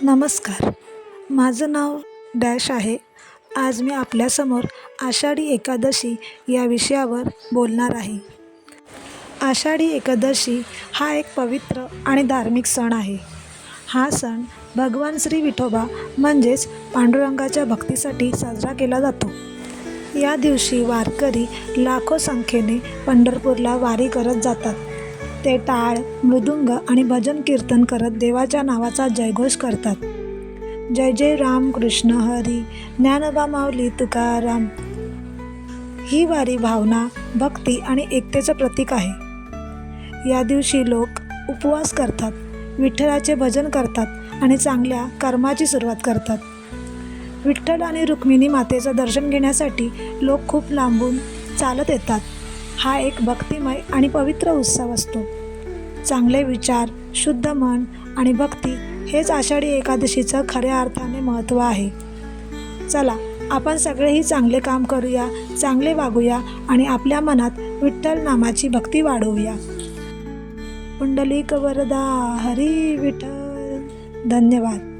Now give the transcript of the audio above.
नमस्कार. माझं नाव डॅश आहे. आज मी आपल्यासमोर आषाढी एकादशी या विषयावर बोलणार आहे. आषाढी एकादशी हा एक पवित्र आणि धार्मिक सण आहे. हा सण भगवान श्री विठोबा म्हणजेच पांडुरंगाच्या भक्तीसाठी साजरा केला जातो. या दिवशी वारकरी लाखो संख्येने पंढरपूरला वारी करत जातात. ते टाळ, मृदुंग आणि भजन कीर्तन करत देवाच्या नावाचा जयघोष करतात. जय जय राम कृष्ण हरी, ज्ञानोबा माऊली तुकाराम. ही वारी भावना, भक्ती आणि एकतेचं प्रतीक आहे. या दिवशी लोक उपवास करतात, विठ्ठलाचे भजन करतात आणि चांगल्या कर्माची सुरुवात करतात. विठ्ठल आणि रुक्मिणी मातेचं दर्शन घेण्यासाठी लोक खूप लांबून चालत येतात. हा एक भक्तिमय आणि पवित्र उत्सव असतो. चांगले विचार, शुद्ध मन आणि भक्ती हेच आषाढी एकादशीचं खऱ्या अर्थाने महत्त्व आहे. चला, आपण सगळेही चांगले काम करूया, चांगले वागूया आणि आपल्या मनात विठ्ठल नामाची भक्ती वाढवूया. पुंडलिक वरदा हरी विठ्ठल. धन्यवाद.